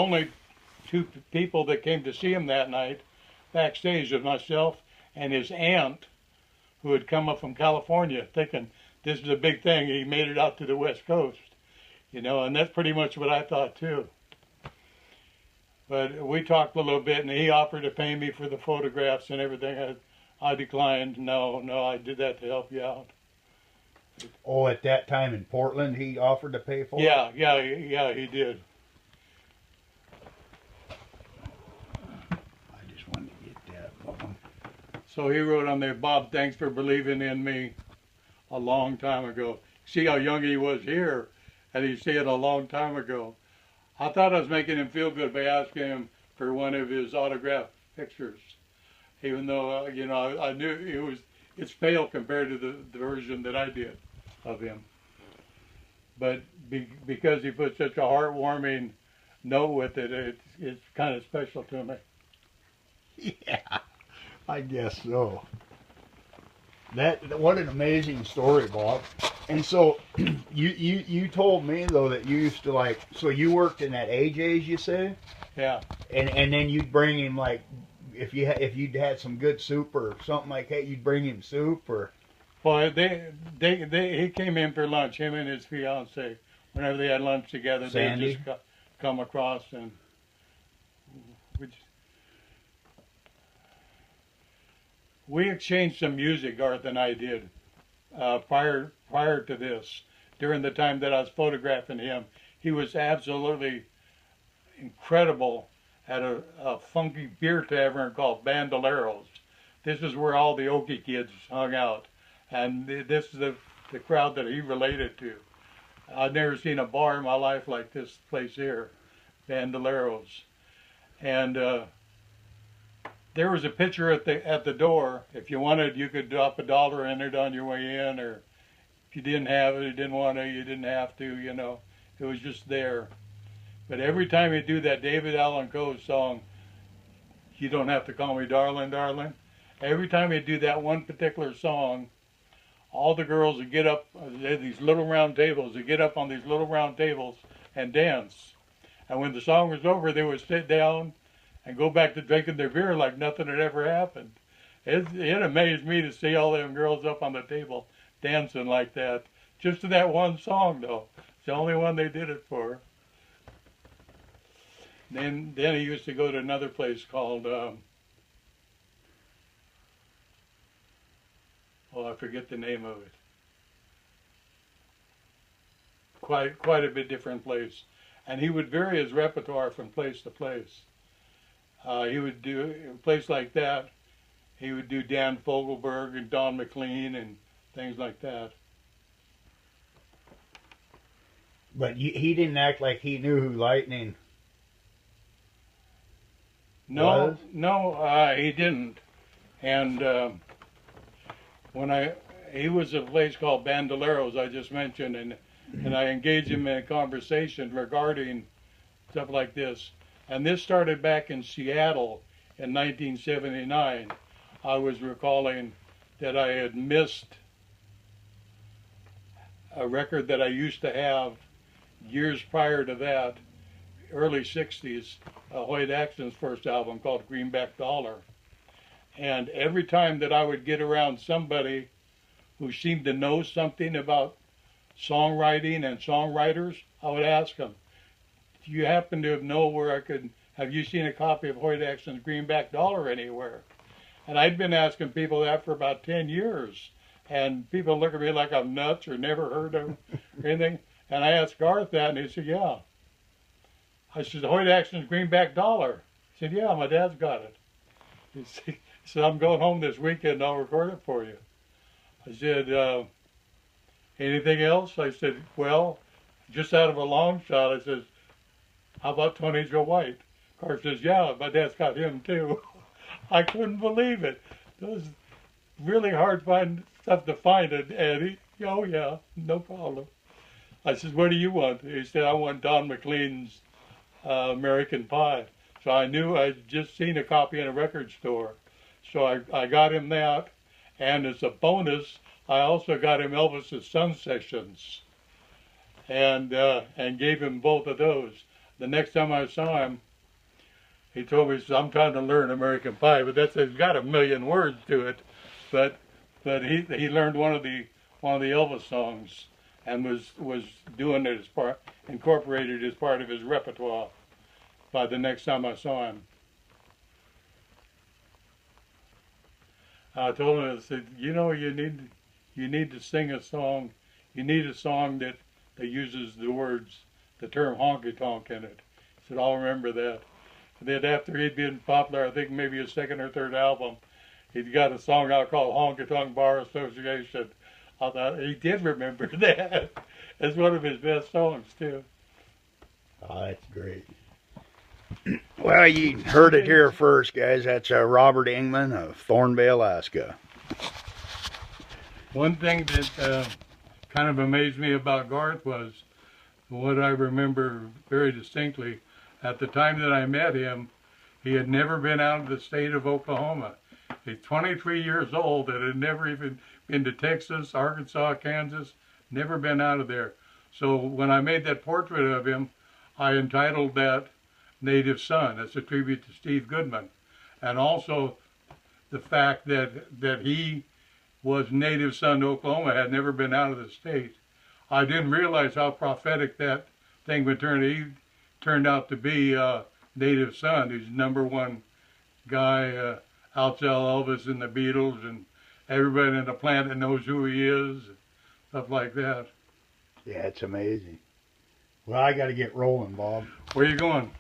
only two people that came to see him that night backstage was myself and his aunt, who had come up from California thinking this is a big thing. He made it out to the West Coast, you know, and that's pretty much what I thought too. But we talked a little bit, and he offered to pay me for the photographs and everything. I declined. No, I did that to help you out. Oh, at that time in Portland, he offered to pay for it? Yeah, he did. I just wanted to get that. So he wrote on there, Bob, thanks for believing in me a long time ago. See how young he was here, and he said a long time ago. I thought I was making him feel good by asking him for one of his autographed pictures, even though you know, I knew it's pale compared to the version that I did of him. But because he put such a heartwarming note with it, it's kind of special to me. Yeah, I guess so. What an amazing story, Bob. And so you told me though that you used to so you worked in that AJ's, you say? Yeah. And then you'd bring him if you'd had some good soup or something like that, you'd bring him soup or. Well, he came in for lunch. Him and his fiance, whenever they had lunch together, Sandy? they just come across and we exchanged some music. Garth and I did prior to this. During the time that I was photographing him, he was absolutely incredible at a funky beer tavern called Bandoleros. This is where all the Okie kids hung out, and this is the crowd that he related to. I've never seen a bar in my life like this place here, Bandoleros. And there was a picture at the door. If you wanted, you could drop $1 in it on your way in, or if you didn't have it, you didn't want to, you didn't have to, you know. It was just there. But every time you do that David Allan Coe song, You Don't Have to Call Me Darling, Darling, every time you do that one particular song, all the girls would get up, they had these little round tables, they get up on these little round tables and dance. And when the song was over, they would sit down and go back to drinking their beer like nothing had ever happened. It amazed me to see all them girls up on the table dancing like that. Just to that one song, though. It's the only one they did it for. Then he used to go to another place called, I forget the name of it. Quite a bit different place. And he would vary his repertoire from place to place. He would do a place like that. He would do Dan Fogelberg and Don McLean and things like that. But he didn't act like he knew who Lightning was? No, he didn't. And he was at a place called Bandoleros, I just mentioned, and I engaged him in a conversation regarding stuff like this. And this started back in Seattle in 1979. I was recalling that I had missed a record that I used to have years prior to that, early 60s, Hoyt Axton's first album called Greenback Dollar. And every time that I would get around somebody who seemed to know something about songwriting and songwriters, I would ask them, do you happen to know where I could, have you seen a copy of Hoyt Axton's Greenback Dollar anywhere? And I'd been asking people that for about 10 years. And people look at me like I'm nuts or never heard of or anything. And I asked Garth that, and he said, yeah. I said, Hoyt Axton's Greenback Dollar. He said, yeah, my dad's got it. He said, I'm going home this weekend and I'll record it for you. I said, anything else? I said, well, just out of a long shot, I said, how about Tony Joe White? Garth says, yeah, my dad's got him too. I couldn't believe it. It was really hard stuff to find it, Eddie. Oh yeah, no problem. I said, what do you want? He said, I want Don McLean's American Pie. So I knew I'd just seen a copy in a record store. So I got him that, and as a bonus, I also got him Elvis's Sun Sessions, and gave him both of those. the next time I saw him, he told me, he says, I'm trying to learn American Pie, but it's got a million words to it. But he learned one of the Elvis songs and was doing it as part, incorporated as part of his repertoire by the next time I saw him. I told him, I said, you know, you need to sing a song. You need a song that uses the words, the term honky tonk in it. He said, I'll remember that. And then after he'd been popular, I think maybe his second or third album, he'd got a song out called Honky Tonk Bar Association. I thought he did remember that. It's one of his best songs, too. Oh, that's great. Well, you heard it here first, guys. That's Robert Ingman of Thorne Bay, Alaska. One thing that kind of amazed me about Garth was what I remember very distinctly. At the time that I met him, he had never been out of the state of Oklahoma. He's 23 years old and had never even been to Texas, Arkansas, Kansas, never been out of there. So when I made that portrait of him, I entitled that Native Son. It's a tribute to Steve Goodman. And also the fact that he was native son to Oklahoma, had never been out of the state. I didn't realize how prophetic that thing would turn. He turned out to be native son. He's #1 guy, outsell Elvis and the Beatles, and everybody in the planet knows who he is, stuff like that. Yeah, it's amazing. Well, I got to get rolling, Bob. Where are you going?